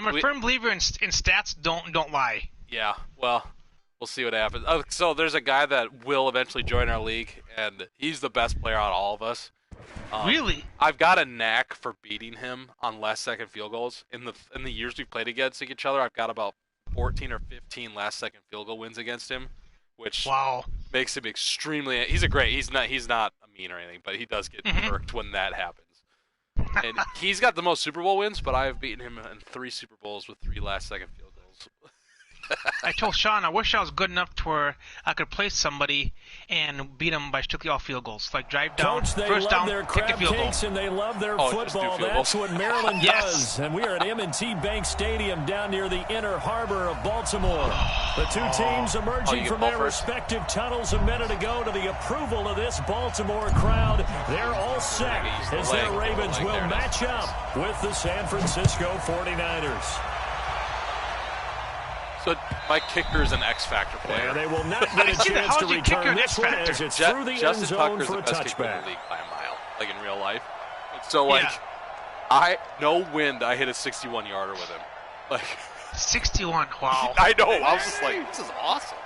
I'm a firm believer in stats don't lie. Yeah, well, we'll see what happens. Oh, so there's a guy that will eventually join our league, and he's the best player out of all of us. Really? I've got a knack for beating him on last-second field goals. In the years we've played against each other, I've got about 14 or 15 last-second field goal wins against him, which makes him extremely. He's not a mean or anything, but he does get irked when that happens. And he's got the most Super Bowl wins, but I have beaten him in 3 Super Bowls with 3 last-second field goals. I told Sean I wish I was good enough to where I could play somebody and beat them by strictly all field goals. Like drive down, Coach, they first love down, their kick a crab field goal. cakes and they love their football. That's what Maryland does. And we are at M&T Bank Stadium down near the inner harbor of Baltimore. The two teams emerging from their respective tunnels a minute ago to the approval of this Baltimore crowd. They're all set as their Ravens will match up with the San Francisco 49ers. So my kicker is an X-Factor player. And they will not get a chance to return this one as it's through the end zone for a touchback. Justin Tucker's the best kicker in the league by a mile, like in real life. So, no wind, I hit a 61-yarder with him. Like 61, wow. I know, I was just like, this is awesome.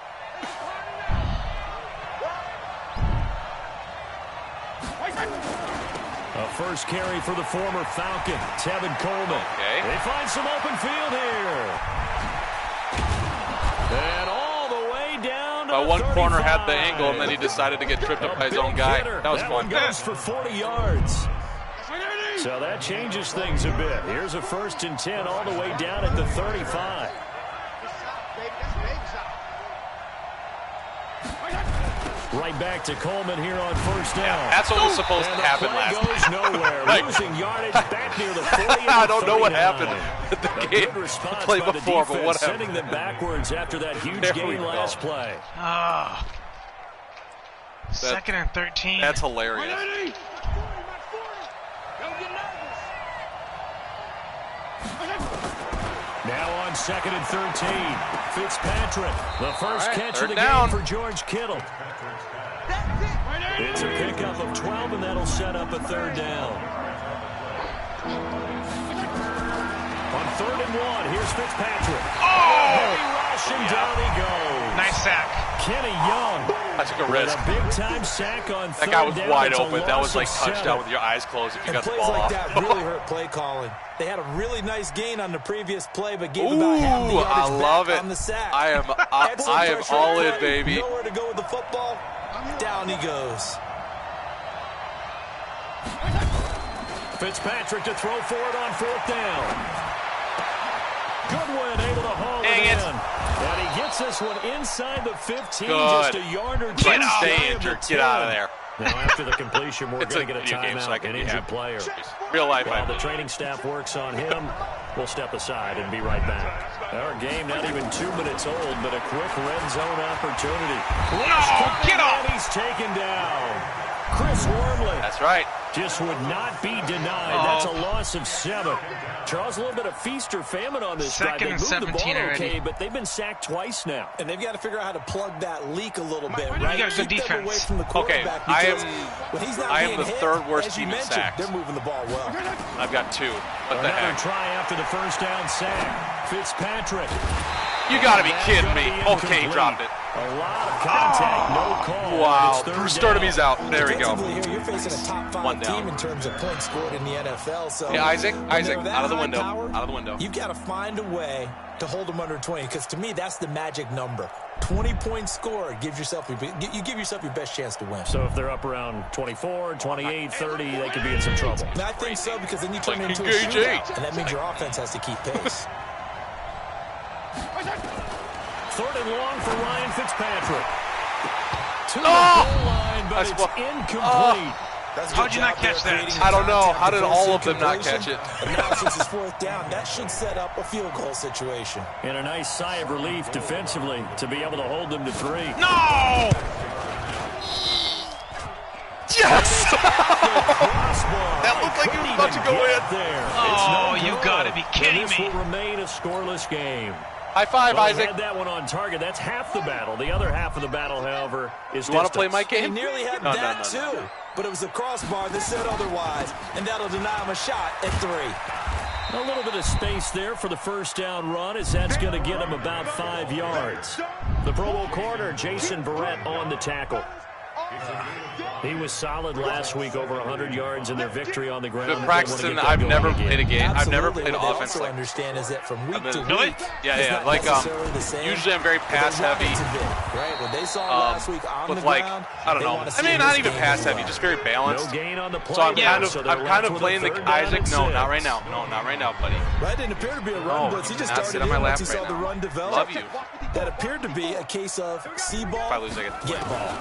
A first carry for the former Falcon, Tevin Coleman. Okay. They find some open field here. And all the way down to one corner had the angle, and then he decided to get tripped up by his own guy. That was fun. Goes for 40 yards. So that changes things a bit. Here's a 1st and 10 all the way down at the 35. Right back to Coleman here on first down. Yeah, that's what was supposed to happen last night. Goes nowhere. Losing yardage back near the 40. I don't know what happened at the game play before, but what happened? Sending them backwards after that huge gain last play. Second and 13. That's hilarious. Now on 2nd and 13, Fitzpatrick, the first catch of the down. game for George Kittle. It's a pickup of 12, and that'll set up a 3rd down. On 3rd and 1, here's Fitzpatrick. Rush, and down he goes. Nice sack. Kenny Young. I took a risk. A big-time sack on that guy was wide open. That was like touchdown with your eyes closed if you got the ball off. Plays like that really hurt play calling. They had a really nice gain on the previous play, but gave about half the yardage back on the sack. I am all in, baby. Nowhere to go with the football. Down he goes. Fitzpatrick to throw for it on 4th down. Goodwin able to haul it in. And he gets this one inside the 15, just a yard or two. Stay injured. Get out of there. Now after the completion, we're going to get a timeout, an injured player. Real life. While the training staff works on him, we'll step aside and be right back. Our game not even 2 minutes old, but a quick red zone opportunity. Get off! And he's taken down. Chris Wormley. That's right. Just would not be denied. That's a loss of 7. Charles, a little bit of feast or famine on this drive. They moved the ball okay, but they've been sacked twice now. And they've got to figure out how to plug that leak a little bit, right? You got good defense. Away from the quarterback I am the hit, 3rd worst team in sacks. sacks. They're moving the ball well. I've got 2. What the heck? Try after the first down sack. Fitzpatrick. You got to be kidding me. Okay, he dropped it. A lot of contact, no call. Wow, Bruce Sturdy's out. There we go. Here, you're facing a top 5 team in terms of points scored in the NFL. So yeah, Isaac, out of the window. Out of the window. You've got to find a way to hold them under 20, because to me, that's the magic number. 20 points scored gives yourself you give yourself your best chance to win. So if they're up around 24, 28, 30, they could be in some trouble. And I think so, because then you turn into a shootout, and that means your offense has to keep pace. 3rd and long for Ryan Fitzpatrick. To the goal line, but it's incomplete. How'd you not catch that? I don't know. How did all of them not catch it? And now since it's 4th down, that should set up a field goal situation. And a nice sigh of relief defensively to be able to hold them to 3. No! Yes! That looked like it was about to go in. Oh, you gotta be kidding me. This will remain a scoreless game. High five, Isaac. Had that one on target. That's half the battle. The other half of the battle, however, is You want to play my game? He nearly had that too, but it was a crossbar that said otherwise, and that'll deny him a shot at 3. A little bit of space there for the first down run, as that's going to get him about 5 yards. The Pro Bowl corner, Jason Verrett, on the tackle. He was solid last week, over 100 yards in their victory on the ground. Been practicing. I've never played a game. Absolutely. I've never played what offense like. Understand is that from week to really? week, Yeah. Like usually I'm very pass heavy. Right? What they saw last week on with the like ground, I don't know. I mean, not even pass heavy, just very balanced. No gain on the play. So I'm kind of with playing the Isaac. No, not right now. No, not right now, buddy. That didn't appear to be a run blitz. He just not started sit on my in lap once he right saw the now. run develop. Love you. That appeared to be a case of see ball, If I lose, I get ball.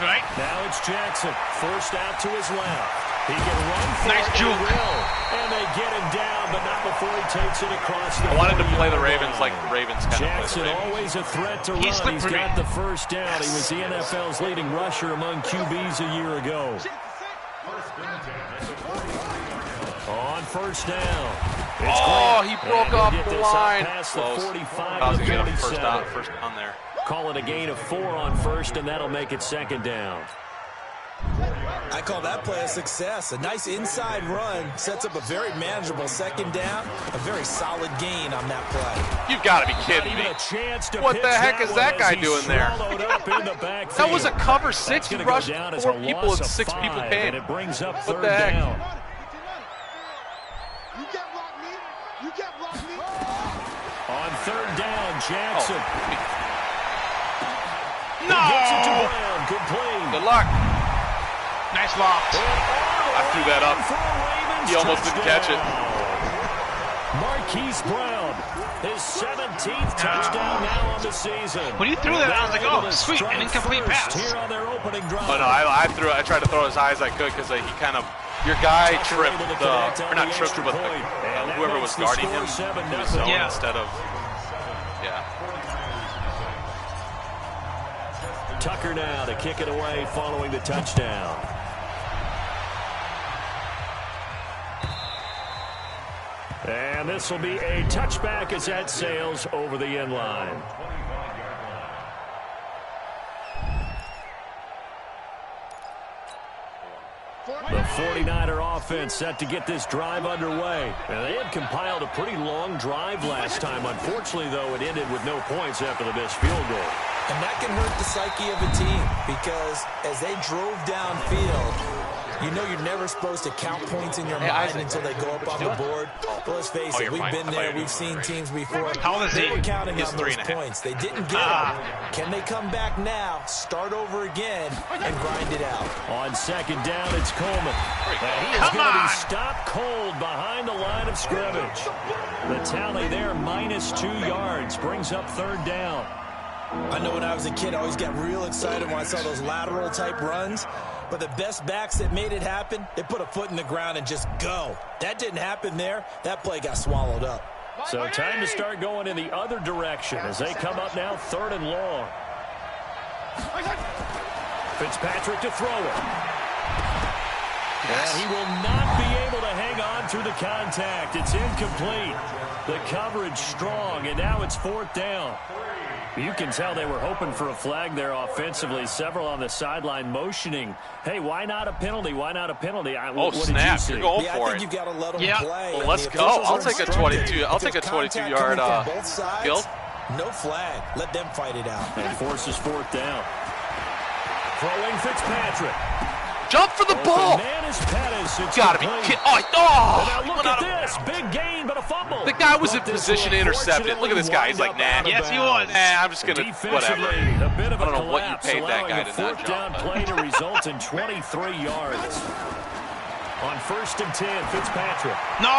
Right? Now it's Jackson, forced out to his left. He can run for Nice it, juke. and they get him down, but not before he takes it across the I wanted to play the 40-yard Ravens line. like the Ravens kind Jackson, of play the Ravens. always a threat to run. He's He's slippery. got the first down. He was the NFL's leading rusher among QBs a year ago. On first down. He broke off the line. Past the Close. 45 I was to going to get a first 37. down there. Call it a gain of 4 on first, and that'll make it second down. I call that play a success. A nice inside run sets up a very manageable second down. A very solid gain on that play. You've got to be kidding me. What the heck is that guy doing there? That was a cover 6. He rushed 4 people and 6 people came. And it brings up What third the heck? down. On third down, Jackson. No! Gets it to Brown. Complete. Good luck. Nice loft. I threw that up. He almost didn't catch it. Marquise Brown, his 17th touchdown now on the season. When you threw that, I was like, oh, sweet, an incomplete pass. Here on their opening drive. Oh no, I tried to throw as high as I could because he kind of, your guy tripped or not tripped, but whoever was guarding him was zone instead of, Tucker now to kick it away following the touchdown. And this will be a touchback as that sails over the end line. The 49er offense set to get this drive underway. And they had compiled a pretty long drive last time. Unfortunately, though, it ended with no points after the missed field goal. And that can hurt the psyche of a team because as they drove downfield, you know you're never supposed to count points in your mind until they go up on the board. But let's face it, we've been there. We've seen teams before. How old is he? They were counting on those 3.5. points. They didn't get them. Can they come back now, start over again, and grind it out? On second down, it's Coleman. And he is going to be stopped cold behind the line of scrimmage. The tally there, -2 yards, brings up third down. I know when I was a kid, I always got real excited when I saw those lateral-type runs. But the best backs that made it happen, they put a foot in the ground and just go. That didn't happen there. That play got swallowed up. So time to start going in the other direction as they come up now third and long. Fitzpatrick to throw it. And he will not be able to hang on through the contact. It's incomplete. The coverage strong, and now it's fourth down. You can tell they were hoping for a flag there offensively. Several on the sideline motioning, hey, why not a penalty? Why not a penalty? What snap. Did you see? You're going I for think it. you've got to let them play. Well, let's go. I'll take a 22. I'll take a 22-yard kill. No flag. Let them fight it out. And forces fourth down. Throwing Fitzpatrick. Jump for the ball. Gotta be kidding. Now look at this. Big gain, but a fumble. The guy was in position to intercept it. Look at this guy. He's like, nah. Yes, he was. Nah, I'm just going to, whatever. A bit of I a don't know what you collapse, paid that guy allowing a to not fourth down jump. play to result in 23 yards. On first and 10, Fitzpatrick. No!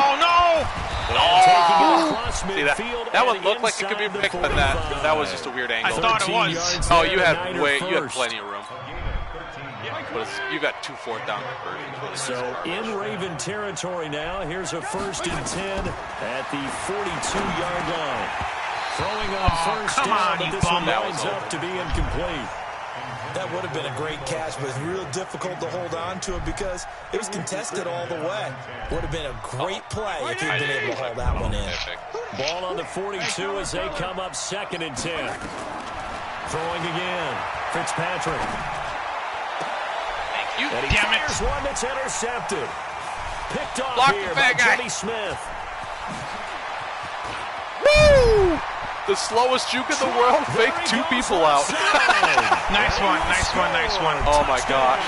Taking it across See midfield that one and looked like it could be inside picked, the but that was just a weird angle. I thought it 13 was. yards Oh, there, you Niner had first. plenty of room. But you got 2 fourth down conversions. So in Raven territory now. Here's a first and 10 at the 42-yard line. Throwing on first come down, on, but you this one bum. winds up to be incomplete. That would have been a great catch, but it's real difficult to hold on to it because it was contested all the way. Would have been a great play if he'd been able to hold that one in. Ball on the 42 as they come up second and 10. Throwing again. Fitzpatrick. You And he damn it. fires one that's intercepted. Picked off Block here the by bad guy. Jimmy Smith. Woo! The slowest juke in the world, fake 2 people out. Nice one, nice one, nice one. Oh my gosh.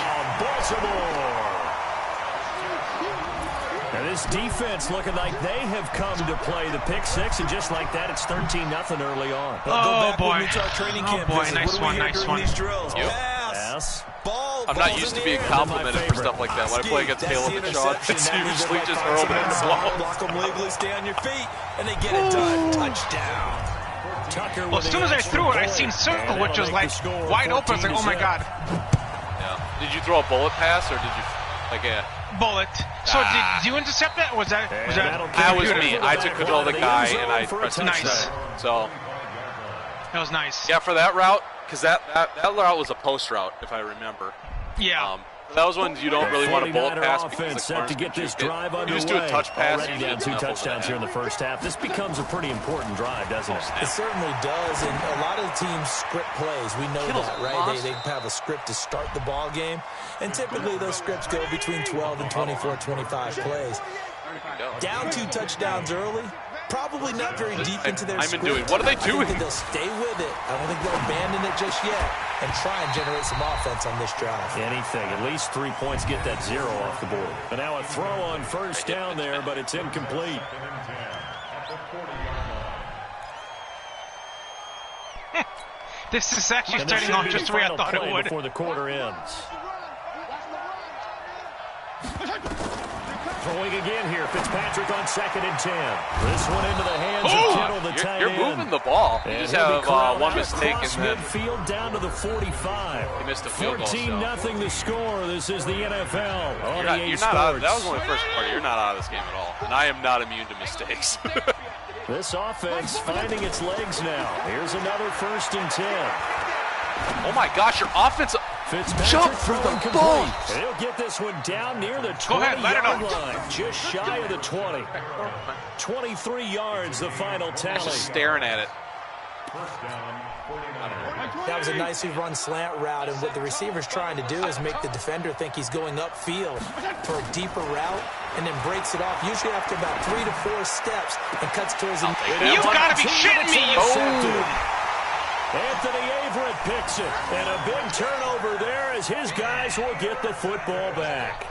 Now this defense looking like they have come to play the pick 6, and just like that, it's 13-0 early on. Oh boy. Nice one, nice one. Yes. I'm not used to being complimented for stuff like that. When I play against Caleb and Sean, it's usually just hurling in the ball. Block them legally, stay on your feet, and they get it done. Touchdown. Well, as soon as I threw it, I seen circle, which was like wide open. I was like, oh my god. Yeah. Did you throw a bullet pass, or did you, like a bullet? So did you intercept that? Was that? That was me. I took control of the guy and I pressed nice. So that was nice. Yeah, for that route, because that route was a post route, if I remember. Yeah. That was when you don't really want to bullet pass offense set to get this drive underway. You just do a touch pass. Already down 2 touchdowns here in the first half. This becomes a pretty important drive, doesn't it? It certainly does, and a lot of the teams script plays. We know that, right? They have a script to start the ball game, and typically those scripts go between 12 and 24, 25 plays. Down 2 touchdowns early, probably not very deep into their script. What are they doing? I think they'll stay with it. I don't think they'll abandon it just yet and try and generate some offense on this drive. Anything. At least 3 points, get that 0 off the board. But now a throw on first down there, but it's incomplete. This is actually starting off just the way I thought it would. Before the quarter ends. Throwing again here. Fitzpatrick on 2nd and 10. This one into the hands of Kittle, the tight end. You're moving the ball. You just have one mistake and then midfield down to the 45. You missed a field goal. 14-0 the score. This is the NFL. You're not out. That was only the first quarter. You're not out of this game at all. And I am not immune to mistakes. This offense finding its legs now. Here's another 1st and 10. Oh my gosh, your offense jump for the ball. He'll get this one down near the 20-yard line, just shy of the 20. 23 yards, the final tally. Just staring at it. That was a nicely run slant route, and what the receiver's trying to do is make the defender think he's going upfield for a deeper route, and then breaks it off, usually after about 3 to 4 steps, and cuts towards him. You've got to be shitting me, Anthony Averett picks it, and a big turnover there as his guys will get the football back.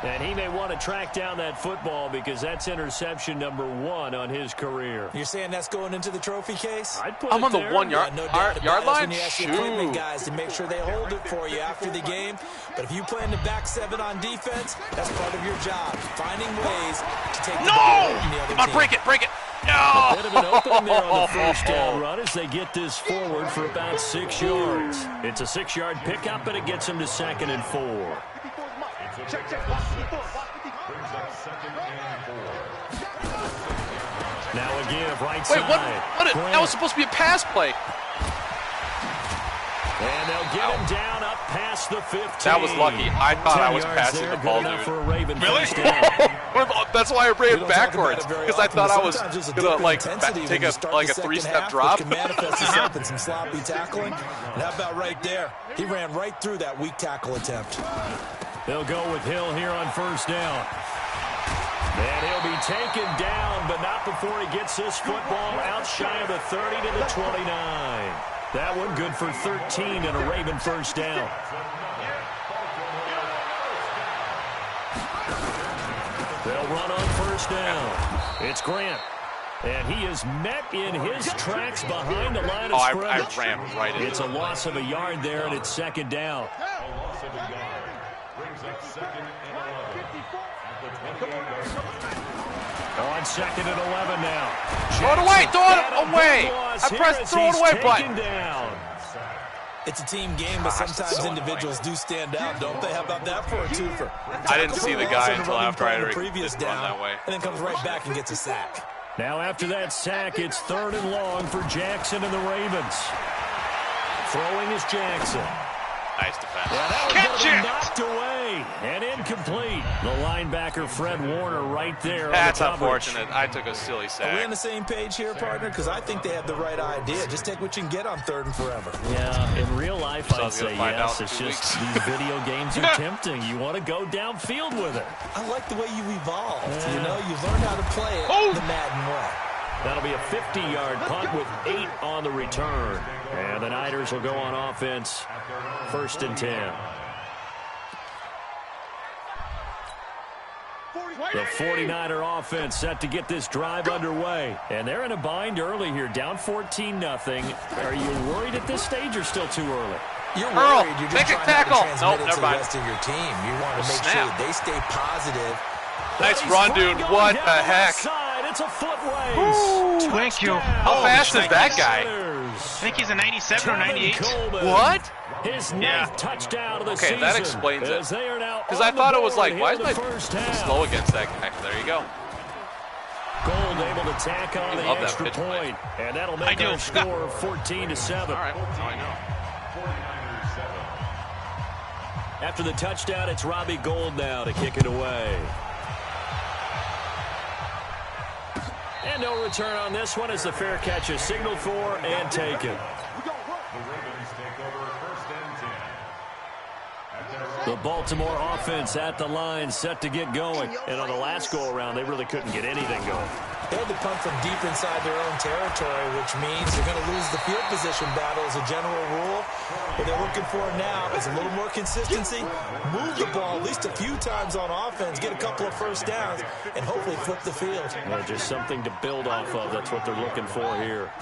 And he may want to track down that football because that's interception number 1 on his career. You're saying that's going into the trophy case? I'm on the 1 yard, yard line? When you ask your equipment guys to make sure they hold it for you after the game. But if you play in the back 7 on defense, that's part of your job. Finding ways to take the ball away from the other team. Break it. No! A bit of an opening there on the first down run as they get this forward for about 6 yards. It's a 6-yard pickup, and it gets them to 2nd and 4. Now again, right side. Wait, what? That was supposed to be a pass play. And they'll get him down up past the 15. That was lucky. I thought I was passing the ball, dude. For a Raven really? That's why I ran backwards, because I thought I was gonna take a 3-step drop. Can manifest itself in some sloppy tackling. And how about right there? He ran right through that weak tackle attempt. They'll go with Hill here on first down. And he'll be taken down, but not before he gets this football out shy of the 30 to the 29. That one good for 13 and a Raven first down. They'll run on first down. It's Grant. And he is met in his tracks behind the line of scrimmage. I ran right into it. It's a loss of a yard there, and it's 2nd down. On 2nd and 11 now. Throw it away! Throw it away! I pressed throw it away button. It's a team game, but sometimes individuals do stand out, don't they? How about that for a twofer? I didn't see the guy until after I had previous down, that way. And then comes right back and gets a sack. Now after that sack, it's 3rd and long for Jackson and the Ravens. Throwing is Jackson. Nice defense. Yeah, that was Catch it! knocked away and incomplete. The linebacker, Fred Warner, right there. That's unfortunate. I took a silly sack. Are we on the same page here, partner? Because I think they have the right idea. Just take what you can get on 3rd and forever. Yeah, in real life, I'd say yes. It's just these video games are tempting. You want to go downfield with it. I like the way you evolved. Yeah. You know, you've learned how to play it the Madden way. That'll be a 50-yard punt with 8 on the return. And the Niners will go on offense, 1st and 10. The 49er offense set to get this drive underway. And they're in a bind early here, down 14-0. Are you worried at this stage or still too early? You're worried. You're just trying to transmit it to the mind. rest of your team. You want to make sure that they stay positive. Nice run, dude. What the heck? It's a foot race. Thank you. How fast is that guy? I think he's a 97 or 98. What? His ninth touchdown of the season. Okay, that explains it. Because I thought it was like, why is my slow against that guy? There you go. Gold able to tack on the extra point. And that'll make our score 14-7. All right, now I know. After the touchdown, it's Robbie Gould now to kick it away. And no return on this one as the fair catch is signaled for and taken. The Baltimore offense at the line set to get going. And on the last go-around, they really couldn't get anything going. They had to punt from deep inside their own territory, which means they're going to lose the field position battle as a general rule. What they're looking for now is a little more consistency, move the ball at least a few times on offense, get a couple of first downs, and hopefully flip the field. Well, just something to build off of. That's what they're looking for here.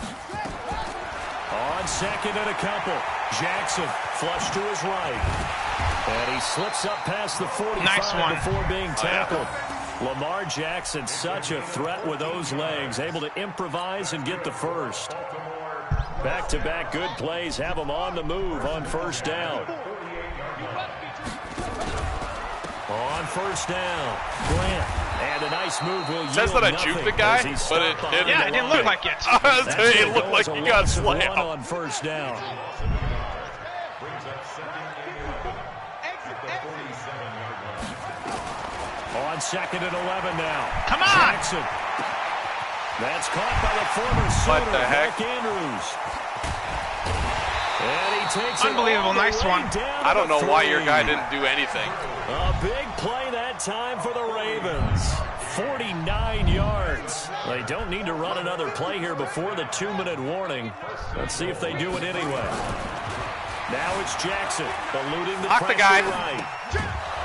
On 2nd and a couple, Jackson flush to his right. And he slips up past the 45 before being tackled. Lamar Jackson, such a threat with those legs, able to improvise and get the first. Back-to-back good plays have him on the move on 1st down. On 1st down, Grant. And a nice move will yield says that I juked the guy, but it didn't. Yeah, it didn't look like it. It looked like he got slammed. On 1st down. On 2nd and 11 now. Come on! Jackson. That's caught by the former Sooner, what the heck? Mark Andrews. And he takes unbelievable, nice one. I don't know why your guy didn't do anything. A big play that time for the Ravens. 49 yards. They don't need to run another play here before the 2-minute warning. Let's see if they do it anyway. Now it's Jackson eluding the pressure right.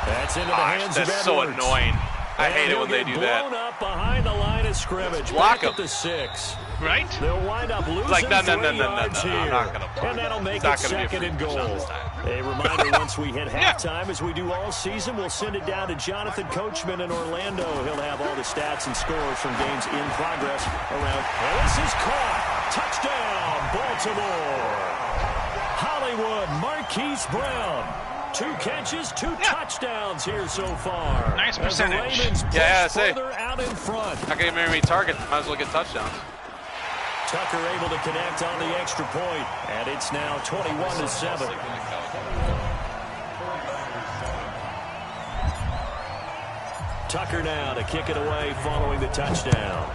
That's into the hands of Edwards. That's so annoying. I hate it when they do that. Blown up behind the line of scrimmage. Block back at the 6. Right? They'll wind up losing like, no, I'm not gonna and that'll make it 2nd and goal. A reminder, once we hit halftime, as we do all season, we'll send it down to Jonathan Coachman in Orlando. He'll have all the stats and scores from games in progress around. And this is caught. Touchdown, Baltimore. Hollywood, Marquise Brown. 2 catches, 2 touchdowns here so far. Nice percentage. Further out in front. How can you marry me target? Might as well get touchdowns. Tucker able to connect on the extra point, and it's now 21-7. Tucker now to kick it away following the touchdown.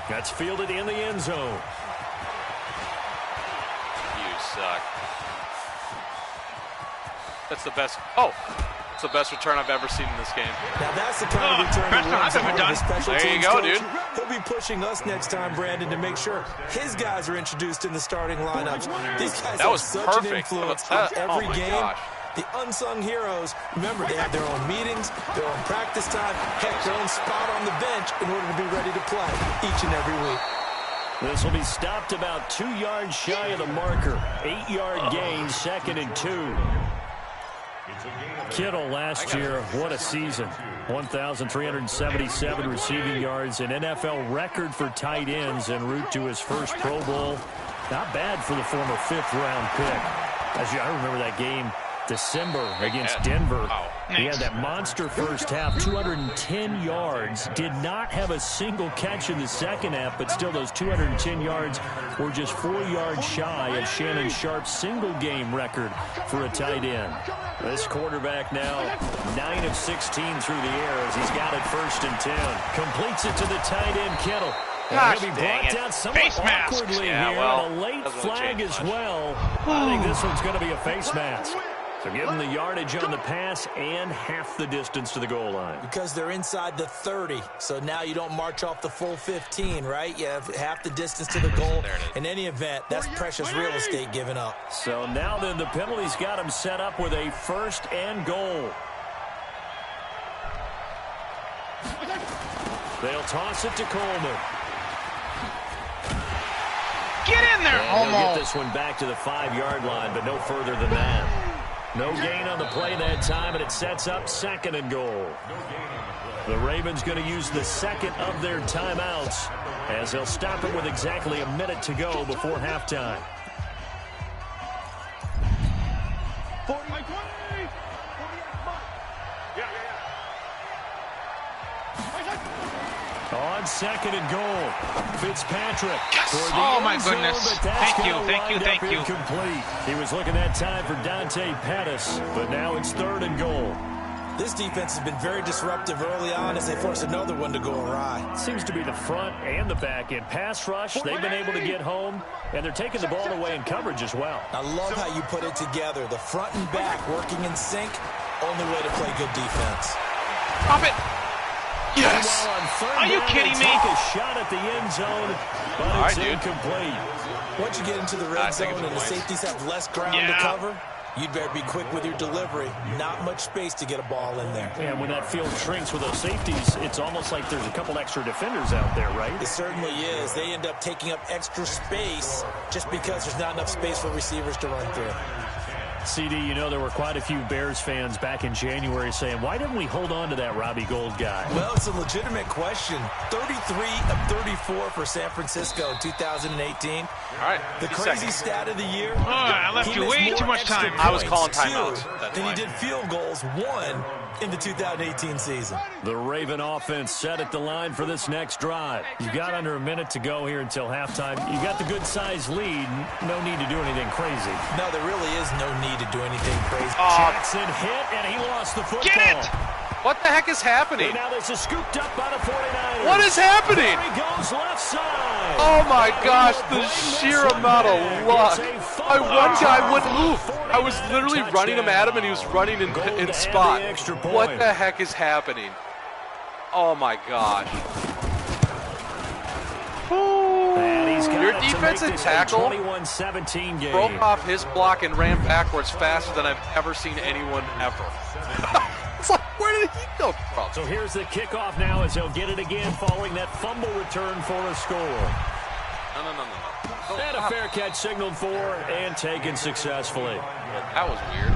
That's fielded in the end zone. Suck. That's the best. Oh, it's the best return I've ever seen in this game. Now that's the kind of return I've ever done. There you go, dude. He'll be pushing us next time, Brandon, to make sure his guys are introduced in the starting lineups. These guys have such an influence on every game. Gosh. The unsung heroes, remember, they have their own meetings, their own practice time, heck, their own spot on the bench in order to be ready to play each and every week. This will be stopped about 2 yards shy of the marker. 8-yard gain, 2nd and 2. Kittle last year, what a season. 1,377 receiving yards, an NFL record for tight ends en route to his first Pro Bowl. Not bad for the former 5th-round pick. I remember that game December against Denver. Wow. He had that monster first half, 210 yards. Did not have a single catch in the second half, but still those 210 yards were just 4 yards shy of Shannon Sharp's single-game record for a tight end. This quarterback now 9 of 16 through the air as he's got it 1st and 10. Completes it to the tight end, Kittle. Gosh, he'll be brought down somewhat awkwardly here, and a late flag as well. I think this one's going to be a face mask. So give them the yardage on the pass and half the distance to the goal line. Because they're inside the 30, so now you don't march off the full 15, right? You have half the distance to the goal. In any event, that's precious real estate given up. So now then the penalty's got them set up with a 1st and goal. They'll toss it to Coleman. Get in there! And he'll get this one back to the 5-yard line, but no further than that. No gain on the play that time, and it sets up 2nd and goal. The Ravens going to use the second of their timeouts as they'll stop it with exactly a minute to go before halftime. On 2nd and goal, Fitzpatrick. Yes. Oh, my goodness. Thank you. Incomplete. He was looking that time for Dante Pettis, but now it's 3rd and goal. This defense has been very disruptive early on as they force another one to go awry. Seems to be the front and the back end. Pass rush, they've been able to get home, and they're taking the ball away in coverage as well. I love how you put it together. The front and back working in sync, only way to play good defense. Pop it. Yes! Are you kidding me? Take a shot at the end zone, but it's incomplete. Once you get into the red zone and the safeties have less ground to cover, you'd better be quick with your delivery. Not much space to get a ball in there. And when that field shrinks with those safeties, it's almost like there's a couple extra defenders out there, right? It certainly is. They end up taking up extra space just because there's not enough space for receivers to run through. CD, you know, there were quite a few Bears fans back in January saying, why didn't we hold on to that Robbie Gould guy? Well, it's a legitimate question. 33 of 34 for San Francisco in 2018. All right. The crazy stat of the year. Oh, I left you way too much time. I was calling timeouts. Then he did field goals, 1 in the 2018 season. The Raven offense set at the line for this next drive. You've got under a minute to go here until halftime. You got the good-sized lead. No need to do anything crazy. No, there really is no need to do anything crazy. Jackson hit, and he lost the football. Get it! What the heck is happening? And now this is scooped up by the 49ers. What is happening? There he goes left side. Oh, my gosh, the sheer amount of luck. One guy wouldn't move. I was literally running him at him, and he was running in spot. What the heck is happening? Oh, my gosh. Your defensive tackle broke off his block and ran backwards faster than I've ever seen anyone ever. It's like, where did he go from? So here's the kickoff now as he'll get it again following that fumble return for a score. No. And a fair catch signaled for and taken successfully. That was weird.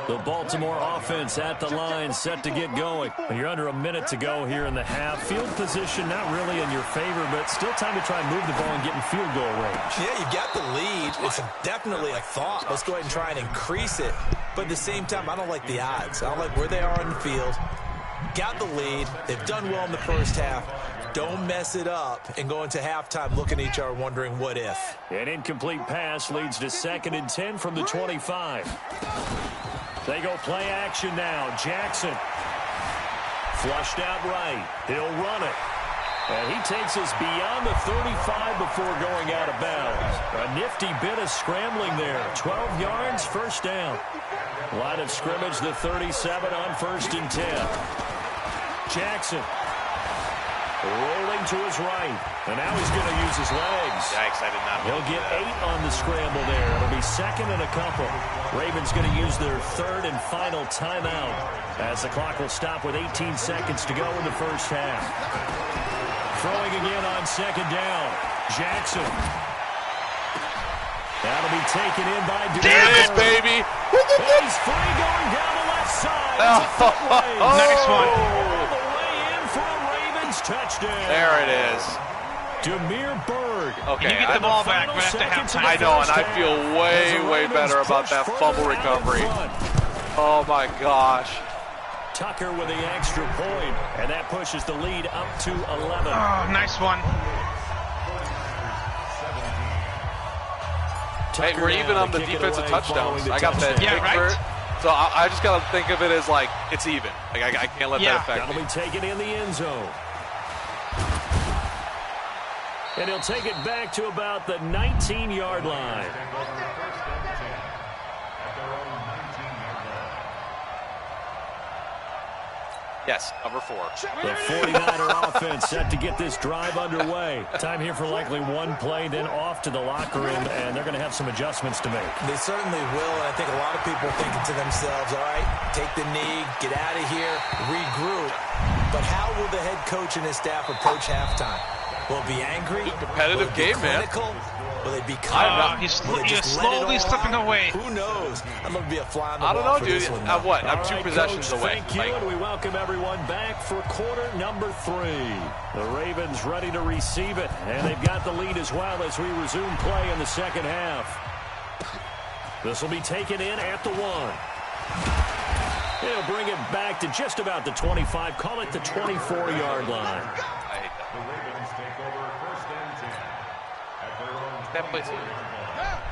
The Baltimore offense at the line, set to get going. You're under a minute to go here in the half. Field position not really in your favor, but still time to try and move the ball and get in field goal range. Yeah, you got the lead. It's definitely a thought. Let's go ahead and try and increase it. But at the same time, I don't like the odds. I don't like where they are on the field. Got the lead. They've done well in the first half. Don't mess it up and go into halftime looking at each other wondering what if. An incomplete pass leads to 2nd and 10 from the 25. They go play action now. Jackson flushed out right. He'll run it. And he takes us beyond the 35 before going out of bounds. A nifty bit of scrambling there. 12 yards, first down. Line of scrimmage, the 37 on 1st and 10. Jackson rolling to his right. And now he's going to use his legs. Yikes, I did not. He'll get 8 on the scramble there. It'll be 2nd and a couple. Ravens going to use their 3rd and final timeout as the clock will stop with 18 seconds to go in the first half. Throwing again on 2nd down. Jackson. That'll be taken in by Damn it, baby! He's free going down the left side. Nice one. All the way in for a Ravens touchdown. There it is. Okay, you get the ball back right after halftime. I know, and I feel way better about that fumble recovery. Oh my gosh. Tucker with the extra point, and that pushes the lead up to 11. Oh, nice one. Hey, we're even on the defensive touchdowns. I got that. Yeah, right? So I just got to think of it as like it's even. Like I can't let that affect me. That'll be taken in the end zone. And he'll take it back to about the 19-yard line. Yes, number 4. The 49er offense set to get this drive underway. Time here for likely one play, then off to the locker room, and they're going to have some adjustments to make. They certainly will, and I think a lot of people are thinking to themselves, all right, take the knee, get out of here, regroup. But how will the head coach and his staff approach halftime? Will it be angry? Competitive game, man. Will they be calm? He's slowly slipping away. Who knows? I'm going to be a fly on the I don't wall know, for dude. this one. What? I'm All 2 right, possessions Coach, away. Thank you, and we welcome everyone back for quarter number 3. The Ravens ready to receive it, and they've got the lead as well as we resume play in the second half. This will be taken in at the 1. He'll bring it back to just about the 25. Call it the 24-yard line.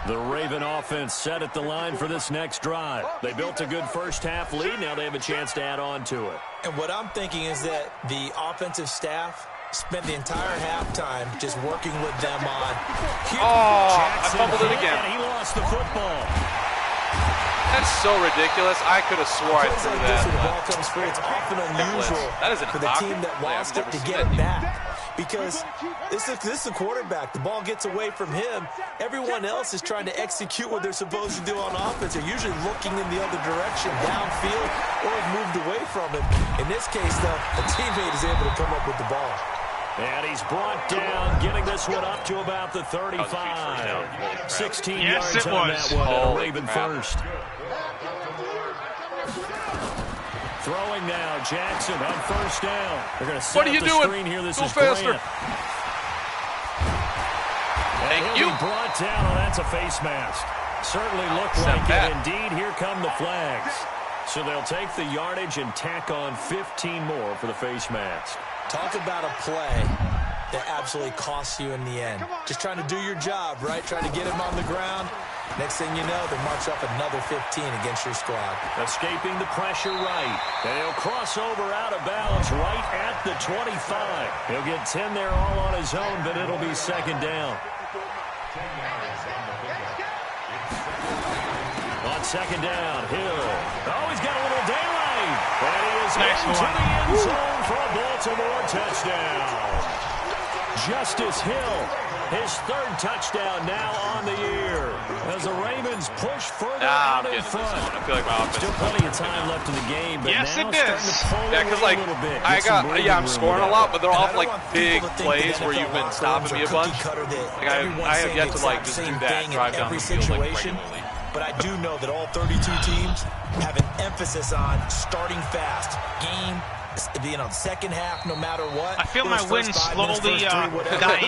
The Raven offense set at the line for this next drive. They built a good first half lead. Now they have a chance to add on to it. And what I'm thinking is that the offensive staff spent the entire halftime just working with them on. I fumbled it again. And he lost the football. That's so ridiculous. I could have swore I threw that. When the ball comes free, it's often unusual for the team that lost it to get it back. Because this is the quarterback. The ball gets away from him. Everyone else is trying to execute what they're supposed to do on offense. They're usually looking in the other direction, downfield, or have moved away from him. In this case, though, a teammate is able to come up with the ball. And he's brought down, getting this one up to about the 35. 16 yards on that one, and a Raven first. Throwing now, Jackson on first down. They're going to set up the screen here. This is faster. Grant. Thank you. Brought down. Oh, that's a face mask. Certainly looked like it. Indeed, here come the flags. So they'll take the yardage and tack on 15 more for the face mask. Talk about a play that absolutely costs you in the end. Just trying to do your job, right? Trying to get him on the ground. Next thing you know, they march up another 15 against your squad. Escaping the pressure right. And he'll cross over out of bounds right at the 25. He'll get 10 there all on his own, but it'll be second down. On second down, Hill. Oh, he's got a little daylight. And he is into the end zone for a Baltimore touchdown. Justice Hill, his 3rd touchdown now on the year. As the Ravens push further out in front. I feel like my offense. Still plenty of time left in the game, but yes, now it starting is. to pull away a little bit. I'm scoring a lot, but they're off like big plays where you've been stopping me a bunch. Like I have yet to like just do that, drive down the field like regularly. But I do know that all 32 teams have an emphasis on starting fast. Second half, no matter what. I feel my win slowly dying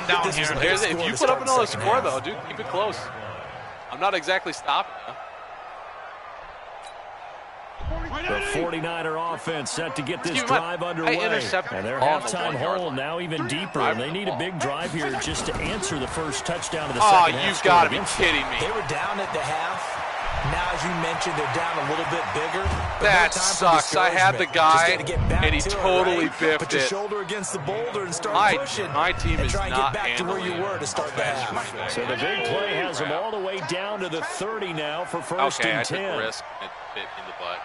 down here. If you put up another score, though, dude, keep it close. I'm not exactly stopping you. The 49er offense set to get this drive underway. And their halftime hole now even deeper. And they need a big drive here just to answer the first touchdown of the second half. Oh, you've got to be kidding me. They were down at the half. Now, as you mentioned, they're down a little bit bigger. That sucks. I had the guy, and he totally biffed Put your it. shoulder against the boulder and start pushing. My team is try and not get back to where you were to start the half. So the big play has them all the way down to the 30 now for first and 10. I took the risk. It bit me in the butt.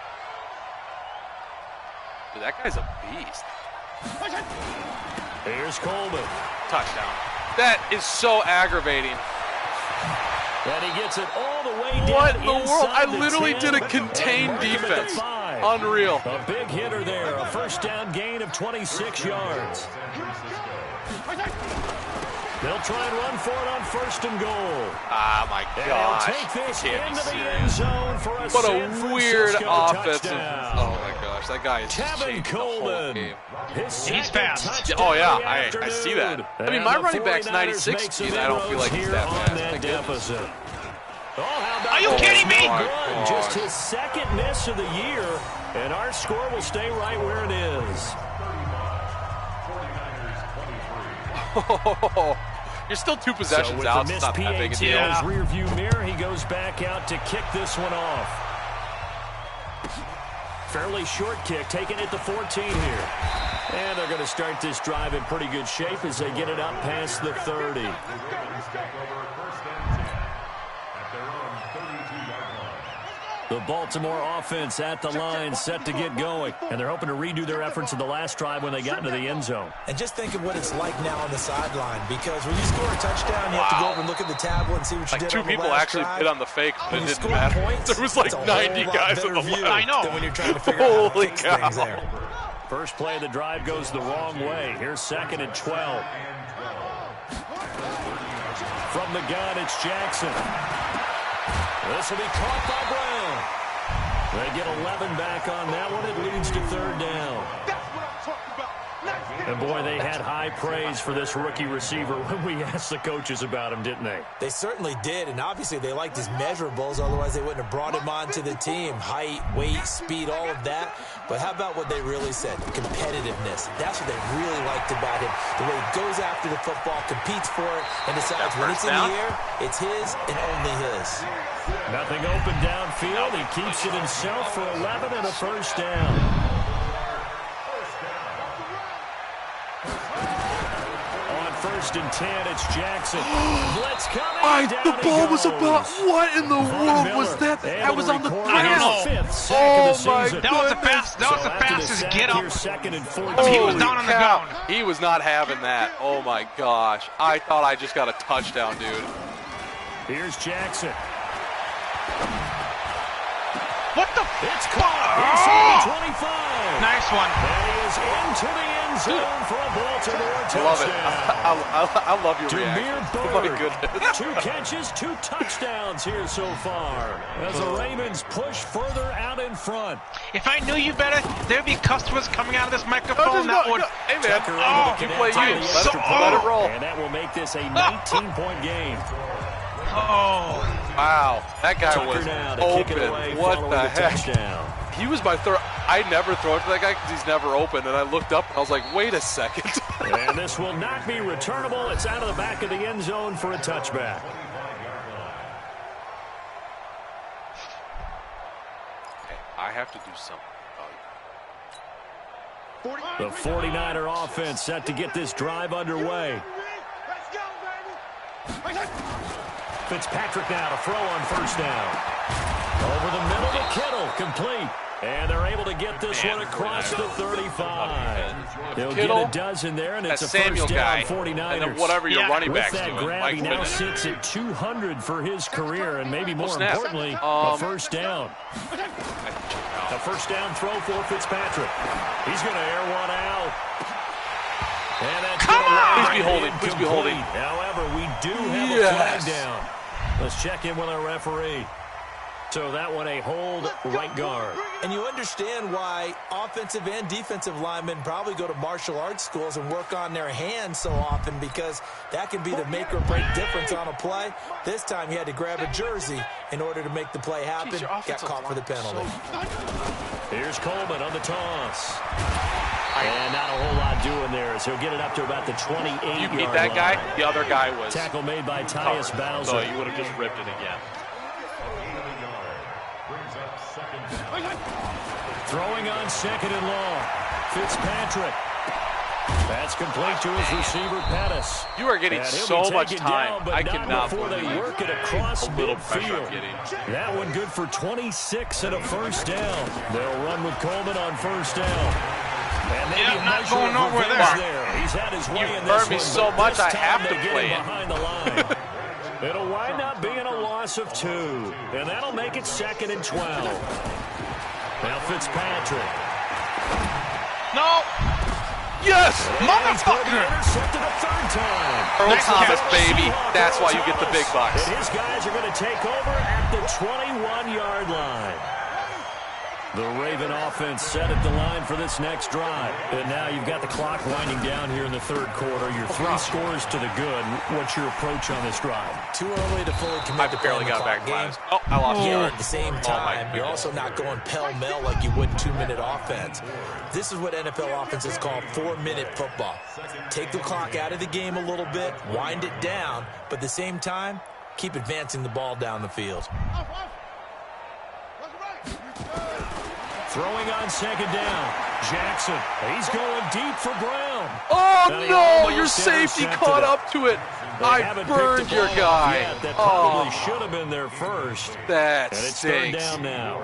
Dude, that guy's a beast. Here's Coleman. Touchdown. That is so aggravating. And he gets it all the way down. What in the world? I literally did a contained defense. Unreal. A big hitter there. A first down gain of 26 yards. They'll try and run for it on first and goal. Ah, my gosh. Take this into the end zone for a what a weird offensive. touchdown. Oh, my gosh. gosh, that guy is just changing the whole game. He's fast. Oh, yeah, I see that. I mean, my running back's 96 speed, and I don't feel like he's that fast. Are you kidding me? Just his second miss of the year, and our score will stay right where it is. You're still 2 possessions out. It's not that big a deal. His rear view mirror, he goes back out to kick this one off. Fairly short kick, taking it to 14 here. And they're going to start this drive in pretty good shape as they get it up past the 30. The Baltimore offense at the line, set to get going. And they're hoping to redo their efforts in the last drive when they got into the end zone. And just think of what it's like now on the sideline, because when you score a touchdown, you have to go over and look at the tablet and see what you did on the last drive. 2 people actually hit on the fake, but it didn't matter. There was like 90 guys on the line. I know. When you're trying to figure out how to fix things there. First play of the drive goes the wrong way. Here's 2nd and 12. From the gun, it's Jackson. This will be caught by Brown. They get 11 back on that one. It leads to 3rd down. And, boy, they had high praise for this rookie receiver when we asked the coaches about him, didn't they? They certainly did, and obviously they liked his measurables. Otherwise, they wouldn't have brought him onto the team. Height, weight, speed, all of that. But how about what they really said? Competitiveness. That's what they really liked about him. The way he goes after the football, competes for it, and decides when it's in the air, it's his and only his. Nothing open downfield. He keeps it himself for 11 and a 1st down. On 1st and 10, it's Jackson. Blitz coming. The ball was about, what in the world was that? That was on the ground. I don't know. Oh, my God. That was the fastest get up. 2nd and 14. He was down on the ground. He was not having that. Oh, my gosh. I thought I just got a touchdown, dude. Here's Jackson. What the? It's caught. 25. Nice one. And he is into the end zone for a Baltimore touchdown. I love your reaction. Oh, my goodness. 2 catches, 2 touchdowns here so far. As the Ravens push further out in front. If I knew you better, there'd be customers coming out of this microphone that would. Hey, man. You play you. Let it roll. And that will make this a 19-point game. Oh. Wow. That guy was open. What the heck? Touchdown. He was my third. I never throw it to that guy because he's never open. And I looked up and I was like, wait a second. And this will not be returnable. It's out of the back of the end zone for a touchback. Okay, I have to do something. The 49er offense set to get this drive underway. Fitzpatrick now to throw on 1st down. Over the middle to Kittle, complete. And they're able to get this one across the 35. They'll get a dozen there, and it's a Samuel 1st down guy, 49ers. And then whatever your running back's doing. With that grab, he now sits at 200 for his career, and maybe more importantly, a 1st down. A 1st down throw for Fitzpatrick. He's going to air one out. And that's Please be holding. Please be holding. However, we do have a flag down. Let's check in with our referee. So that one a hold, right guard. And you understand why offensive and defensive linemen probably go to martial arts schools and work on their hands so often, because that can be the make or break difference on a play. This time he had to grab a jersey in order to make the play happen. Got caught for the penalty. Here's Coleman on the toss. And not a whole lot doing there as he'll get it up to about the 28-yard line. You beat that guy, the other guy was... Tackle made by Tyus Bowser. So you would have just ripped it again. Throwing on 2nd and long. Fitzpatrick. That's complete to his receiver, Pettis. You are getting so much time. Down, I cannot before believe they work it across midfield. That one good for 26 and a 1st down. They'll run with Coleman on 1st down. And not going nowhere there. He's had his way in this burned me so much I have to play it. Behind the line. It'll wind up being a loss of 2. And that'll make it 2nd and 12. Now Fitzpatrick. No. Yes! Motherfucker! Intercepted a 3rd time. Earl Thomas, baby. That's why you get the big bucks. And his guys are going to take over at the 21-yard line. The Raven offense set at the line for this next drive. And now you've got the clock winding down here in the third quarter. Your 3 scores to the good. What's your approach on this drive? Too early to fully commit to playing the clock game. Oh, I lost the yard. At the same time, you're also not going pell-mell like you would in 2-minute offense. This is what NFL offenses call 4-minute football. Take the clock out of the game a little bit, wind it down, but at the same time, keep advancing the ball down the field. Throwing on second down. Jackson. He's going deep for Brown. Oh, no. Your safety caught up to it. I burned your guy. Yet. That probably should have been there first. That and it's stinks. third down now.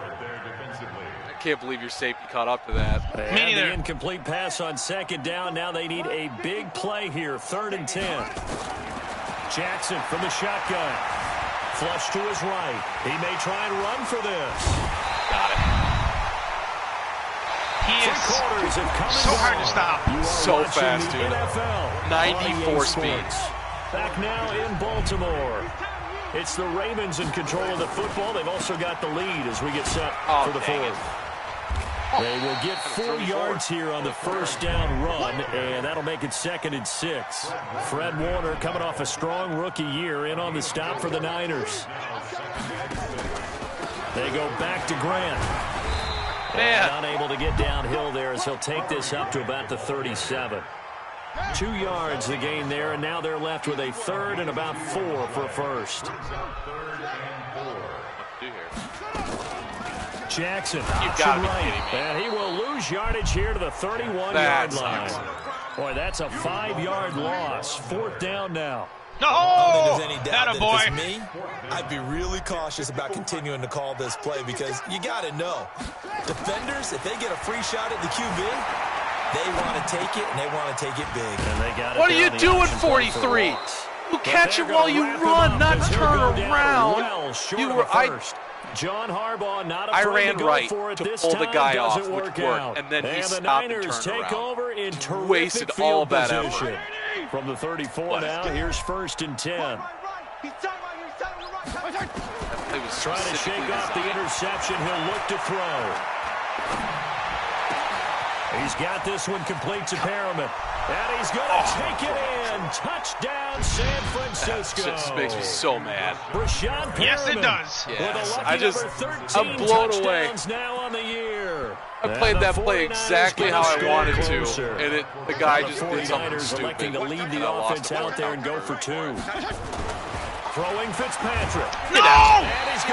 I can't believe your safety caught up to that. They had the incomplete pass on second down. Now they need a big play here. 3rd and 10. Jackson from the shotgun. Flush to his right. He may try and run for this. Got it. He is so hard to stop. So fast, dude. NFL 94 speed. Back now in Baltimore. It's the Ravens in control of the football. They've also got the lead as we get set for the fourth. They will get 4 yards here on the first down run, and that'll make it 2nd and 6. Fred Warner coming off a strong rookie year in on the stop for the Niners. They go back to Grant. And unable to get downhill there as he'll take this up to about the 37. 2 yards the gain there, and now they're left with a 3rd and about 4 for a first. Jackson, option right, and he will lose yardage here to the 31-yard line. Boy, that's a 5-yard loss. 4th down now. No! I don't think there's any doubt that boy. if it's me, I'd be really cautious about continuing to call this play because you got to know, defenders, if they get a free shot at the QB, they want to take it, and they want to take it big. And they got it. What are you doing, 43? You catch it while you run, not turn around. You were John Harbaugh not I ran to right for it to this pull time. the guy off, Doesn't which work worked, out. and then he the stopped Niners and turned take around. over in terrific Wasted field all of that position. effort. From the 34 now, here's 1st and 10. Trying to shake off the interception. He'll look to throw. He's got this one complete to Perriman. And he's going to take it in. Touchdown, San Francisco. This makes me so mad. Brashad Perriman. Yes, it does. Yes. I'm blown away. Now on the year. I played that play exactly how I wanted to, and the guy just did something stupid. Electing to lead the offense out there and go for 2. Throwing Fitzpatrick. No!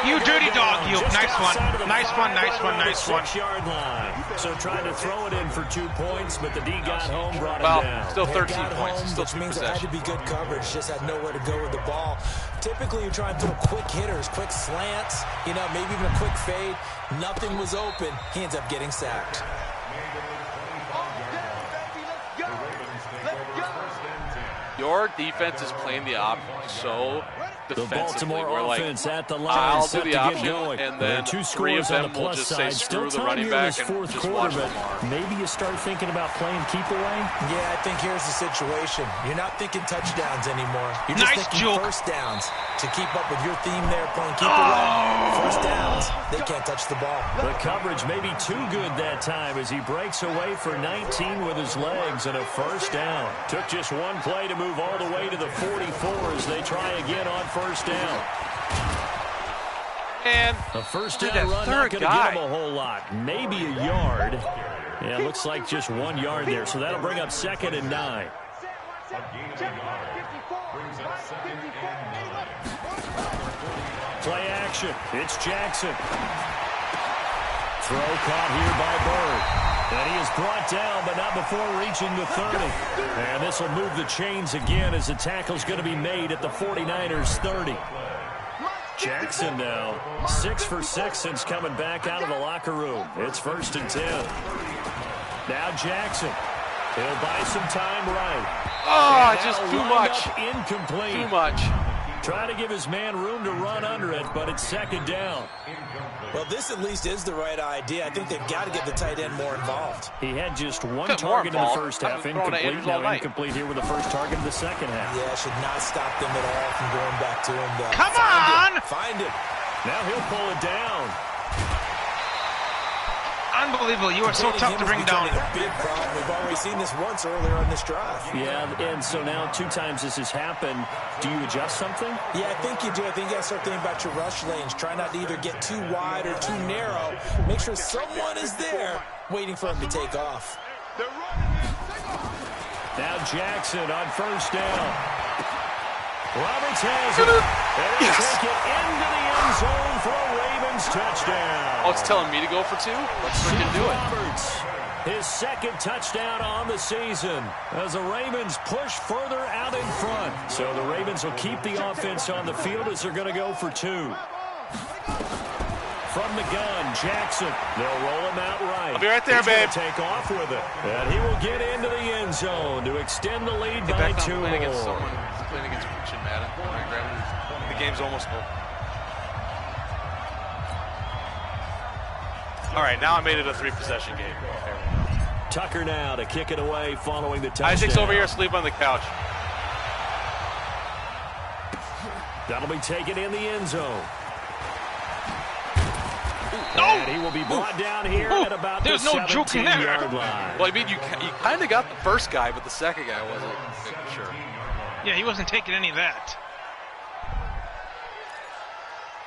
You dirty dog, you. Nice one. Nice one, nice one, nice one. 6-yard line. So trying to throw it in for 2 points, but the D got home, brought it down. Still 13 points. Home, still which 2 means it had to possessions. be good coverage. Just had nowhere to go with the ball. Typically, you try and throw quick hitters, quick slants, maybe even a quick fade. Nothing was open. He ends up getting sacked. Your defense is playing the option so defensively. The Baltimore offense at the line, I'll set do to the get option, going. and then 2 3 of scores on them the will plus just side. say Still screw the running time here in back this and fourth just quarter, watch but Lamar. maybe you start thinking about playing keep away. Yeah, I think here's the situation. You're not thinking touchdowns anymore. You're just Nice thinking joke. first downs. To keep up with your theme there, playing keep away. First downs, they can't touch the ball. The coverage may be too good that time as he breaks away for 19 with his legs and a first down. Took just 1 play to move all the way to the 44 as they try again on first down. And a first down run not going to get him a whole lot. Maybe a yard. Yeah, looks like just 1 yard there. So that'll bring up 2nd and 9. Play action. It's Jackson. Throw caught here by Bird. And he is brought down, but not before reaching the 30. And this will move the chains again as the tackle's going to be made at the 49ers 30. Jackson now 6 for 6 since coming back out of the locker room. It's 1st and 10. Now Jackson. He'll buy some time right. Oh, just too much. Incomplete. Too much. Trying to give his man room to run under it, but it's 2nd down. Well, this at least is the right idea. I think they've got to get the tight end more involved. He had just 1 target in the first half. Incomplete. Now incomplete here with the first target of the second half. Yeah, should not stop them at all from going back to him. Come on! Find him. Now he'll pull it down. unbelievable. You are so tough to bring down. A big problem. We've already seen this once earlier on this drive. Yeah, and so now 2 times this has happened. Do you adjust something? Yeah, I think you do. I think you got to start thinking about your rush lanes. Try not to either get too wide or too narrow. Make sure someone is there waiting for him to take off. Now Jackson on first down. Roberts has it. And he'll take it into the end zone for a Ravens touchdown. Oh, it's telling me to go for 2? Let's freaking do it. Roberts, his second touchdown on the season as the Ravens push further out in front. So the Ravens will keep the offense on the field as they're going to go for 2. From the gun, Jackson. They'll roll him out right. I'll be right there, babe. Take off with it. And he will get into the end zone to extend the lead by 2 more. Playing against Christian Madden. The game's almost over. All right, now I made it a 3-possession game. Tucker now to kick it away following the touchdown. Isaac's over here asleep on the couch. That'll be taken in the end zone. No! And he will be brought down here at about the 17-yard line. Well, I mean, you kind of got the first guy, but the second guy wasn't sure. Yeah, he wasn't taking any of that.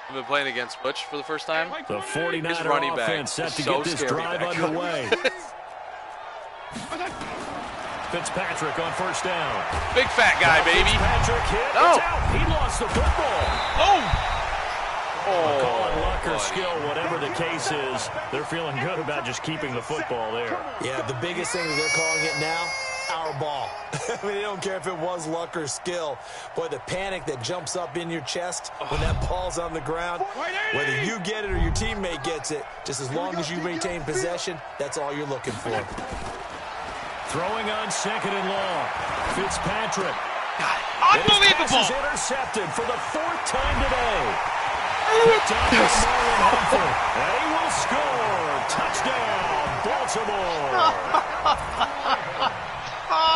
I've been playing against Butch for the first time. The 49er offense set to get this drive underway. Fitzpatrick on first down. Big fat guy, baby. Fitzpatrick hit. No. It's out. He lost the football. Call it luck or skill, whatever the case is. They're feeling good about just keeping the football there. Yeah, the biggest thing that they're calling it now, our ball. I mean, they don't care if it was luck or skill. Boy, the panic that jumps up in your chest when that ball's on the ground, whether you get it or your teammate gets it, just as long as you retain possession, that's all you're looking for. Throwing on second and long. Fitzpatrick. Unbelievable! His pass is intercepted for the 4th time today. Picked up by Marlon Humphrey. And he will score. Touchdown, Baltimore.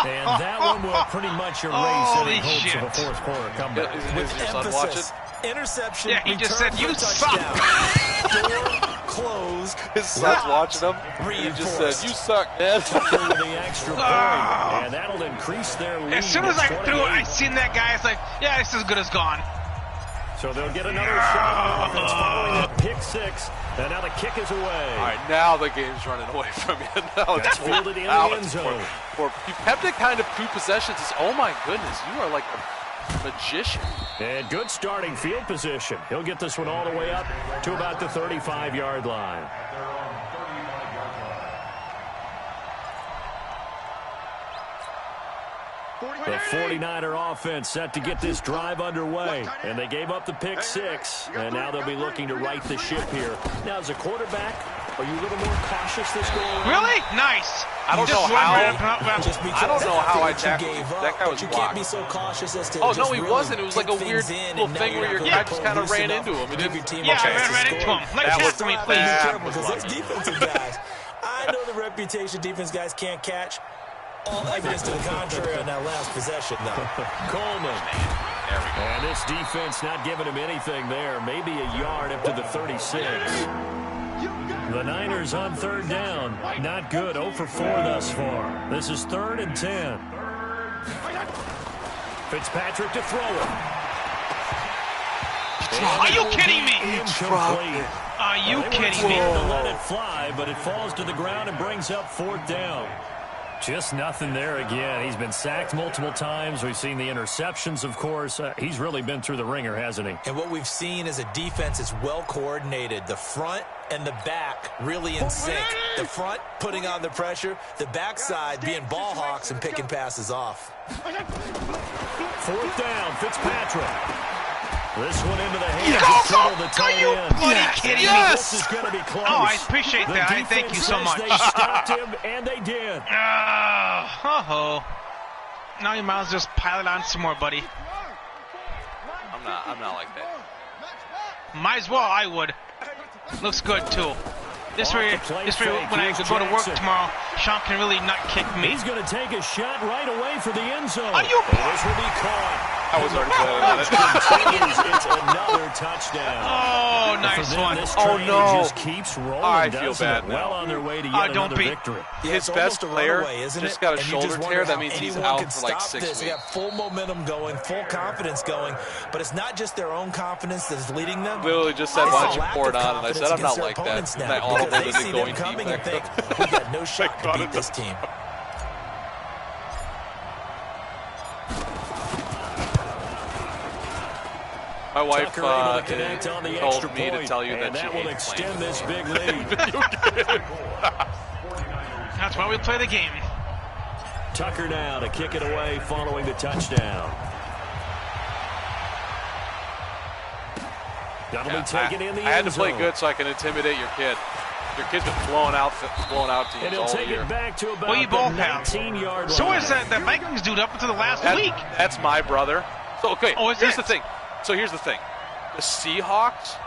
And that one will pretty much erase any hopes of a 4th quarter comeback. Is your son watching? Interception. Yeah, he just said, "You suck." Door closed. His son's watching him. He just said, "You suck, Dad." The extra point, and that'll increase their lead. As soon as I threw it, I seen that guy. It's like, yeah, it's as good as gone. So they'll get another shot on offense following that pick 6. And now the kick is away. All right, now the game's running away from you. Now it's fielded in the end zone. You kept it kind of 2 possessions. Oh, my goodness. You are like a magician. And good starting field position. He'll get this one all the way up to about the 35-yard line. The 49er offense set to get this drive underway. And they gave up the pick 6. And now they'll be looking to right the ship here. Now, as a quarterback, are you a little more cautious this go around? Really? Nice. I don't know how. I don't know how I tackled him. That guy was you blocked. Can't be so cautious as to no, he wasn't. It was like a weird little thing where your guy just kind of ran into him. Yeah, I ran into him. Let me tackle me, please. Because those defensive guys, I know the reputation defense guys can't catch. All evidence to the contrary on that last possession, though. Coleman. And this defense not giving him anything there. Maybe a yard up to the 36. The Niners on 3rd down. Not good. 0 for 4 thus far. This is 3rd and 10. Fitzpatrick to throw it. Are you kidding me? Incomplete. Are you kidding me? To let it fly, but it falls to the ground and brings up 4th down. Just nothing there again. He's been sacked multiple times. We've seen the interceptions, of course. He's really been through the ringer, hasn't he? And what we've seen is a defense that's well coordinated. The front and the back really in sync. The front putting on the pressure. The backside being ball hawks and picking passes off. 4th down, Fitzpatrick. This one into the hands Go, of Tuttle, the tight end. Are you bloody kidding me? This is going to be close. Oh, I appreciate that. I thank you so much. They stopped him, and they did. Now you might as well just pile it on some more, buddy. I'm not like that. Might as well, I would. Looks good, too. This way, when I go to work tomorrow, Sean can really not kick me. He's going to take a shot right away for the end zone. Are you? This will be caught. I was already planning on it. It's another touchdown. Oh, nice one. Oh, no. Just keeps rolling, I feel bad now. Well on their way to yet another victory. His best player just got a shoulder tear. That means he's out for like 6 weeks. They got full momentum going, full confidence going, but it's not just their own confidence that's leading them. Literally just said, why don't you pour it on? And I said, I'm not like that. And I audibled the going team back there. We got no shot to beat this team. My wife told me to tell you that she will extend this big lead. That's why we play the game. Tucker now to kick it away following the touchdown. That'll be taken in the end zone. I had to play good so I can intimidate your kid. Your kid's been blowing out teams and he'll all take year. It back to about well, you both have. 19-yard so line. is that the Vikings dude up until the last week? That's my brother. So okay, here's the thing. So here's the thing. The Seahawks,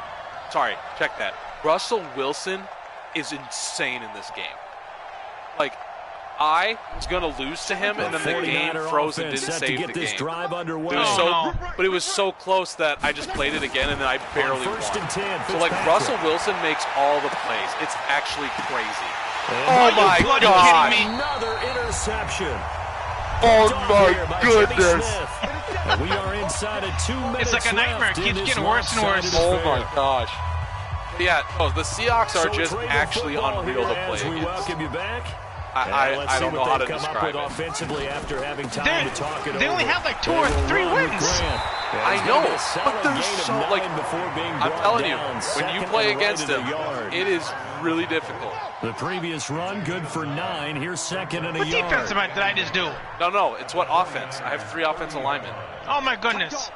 sorry, check that. Russell Wilson is insane in this game. Like, I was going to lose to him, and then the game froze and didn't save the game. Drive underway. But it was so close that I just played it again, and then I barely won. So, like, Russell Wilson makes all the plays. It's actually crazy. Oh, my God. Another interception. Oh, my goodness. We are inside of 2 minutes. It's like a nightmare. It keeps getting worse and worse. Oh, my gosh. Yeah, the Seahawks are just actually unreal to play against. We welcome you back. I don't know how to describe it. Offensively after having time to talk it they only have like 2 or 3 wins. I know, but they're so, like, I'm telling you, when you play against them, it is really difficult. The previous run, good for 9. Here's second and a yard. What defense did I just do? No, it's what offense. I have 3 offensive linemen. Oh, my goodness.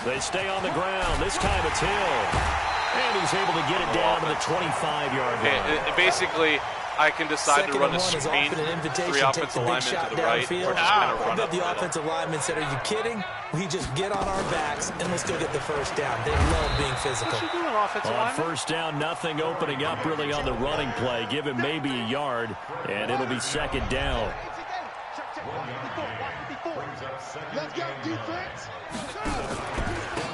They stay on the ground. This time it's Hill. And he's able to get it down to the 25-yard line. Basically, I can decide to run a screen, 3 offensive linemen to the right, or just kind of run up the offensive linemen said, are you kidding? We just get on our backs, and we'll still get the first down. They love being physical. What's he doing, offensive lineman? First down, nothing opening up really on the running play. Give him maybe a yard, and it'll be second down.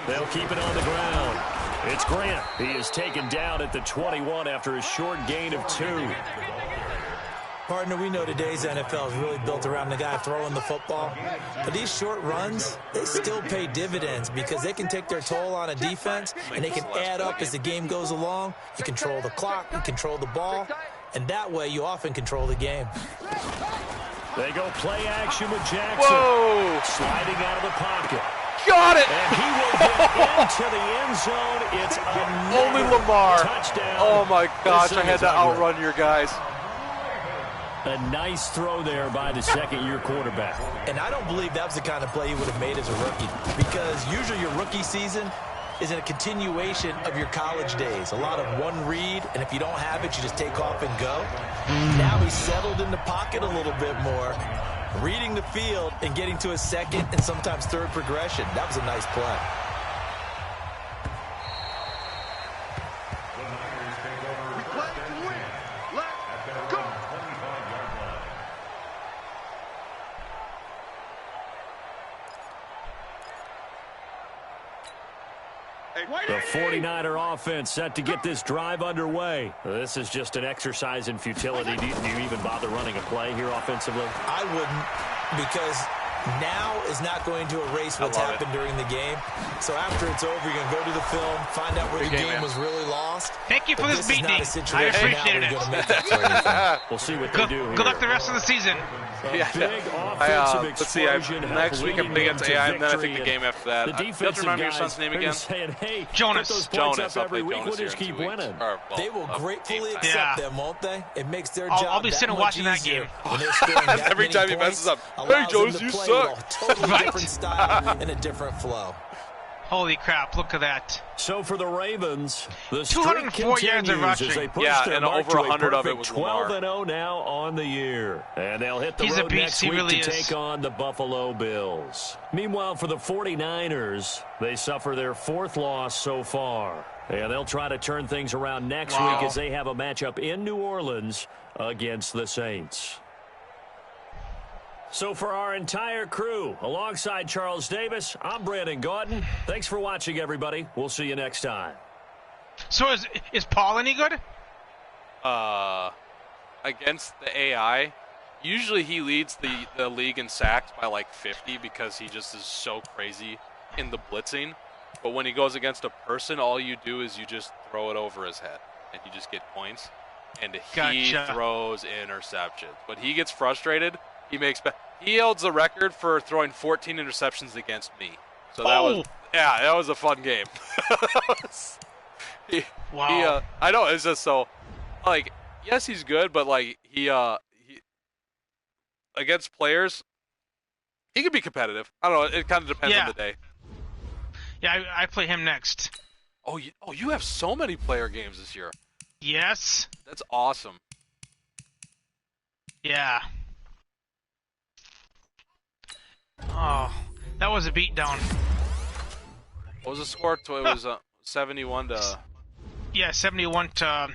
They'll keep it on the ground. It's Grant. He is taken down at the 21 after a short gain of 2. Partner, we know today's NFL is really built around the guy throwing the football. But these short runs, they still pay dividends because they can take their toll on a defense, and they can add up as the game goes along. You control the clock, you control the ball, and that way you often control the game. They go play action with Jackson. Whoa! Sliding out of the pocket. Got it! And he will get into the end zone. It's only Lamar. Touchdown. Oh, my gosh. I had to outrun your guys. A nice throw there by the second-year quarterback. And I don't believe that was the kind of play he would have made as a rookie, because usually your rookie season is a continuation of your college days. A lot of one read, and if you don't have it, you just take off and go. Now he's settled in the pocket a little bit more, reading the field and getting to a second and sometimes third progression. That was a nice play. The 49er offense set to get this drive underway. This is just an exercise in futility. Do you even bother running a play here offensively? I wouldn't, because now is not going to erase what's happened during the game. So after it's over, you're going to go to the film, find out where the game was really lost. Thank you for this beating. I appreciated it. We'll see what they do here. Good luck the rest of the season. Let's see. Next week I'm big into AI, and then I think the game after that. You have to remind me your son's name again. Jonas. Every week. We'll just keep winning. They will gratefully accept them, won't they? It makes their job I'll be sitting watching that game. Every time he messes up. Hey, Jonas, you suck. Totally different style and a different flow. Holy crap, look at that. So for the Ravens, the 204 yards of rushing. And over 100 of it was Lamar. 12-0 now on the year. And they'll hit the road next week to take on the Buffalo Bills. Meanwhile, for the 49ers, they suffer their 4th loss so far. And they'll try to turn things around next week as they have a matchup in New Orleans against the Saints. So for our entire crew, alongside Charles Davis, I'm Brandon Gaudin. Thanks for watching, everybody. We'll see you next time. So is Paul any good? Against the AI, usually he leads the league in sacks by like 50 because he just is so crazy in the blitzing. But when he goes against a person, all you do is you just throw it over his head, and you just get points. And he throws interceptions. But he gets frustrated. He holds the record for throwing 14 interceptions against me. So that was a fun game. Wow. I know, it's just so, like, yes, he's good, but like he against players, he can be competitive. I don't know. It kind of depends on the day. Yeah, I play him next. Oh, you have so many player games this year. Yes. That's awesome. Yeah. Oh, that was a beatdown. What was the score? It was 71 to. Yeah, 71 to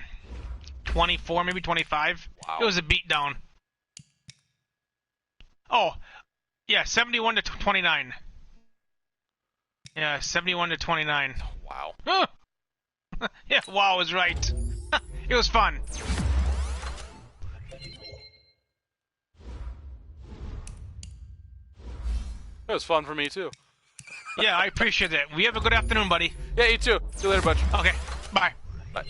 24, maybe 25. Wow. It was a beatdown. Oh, yeah, 71 to 29. Yeah, 71 to 29. Wow. Yeah, wow is right. It was fun. It was fun for me, too. Yeah, I appreciate that. We have a good afternoon, buddy. Yeah, you too. See you later, bud. Okay, bye. Bye.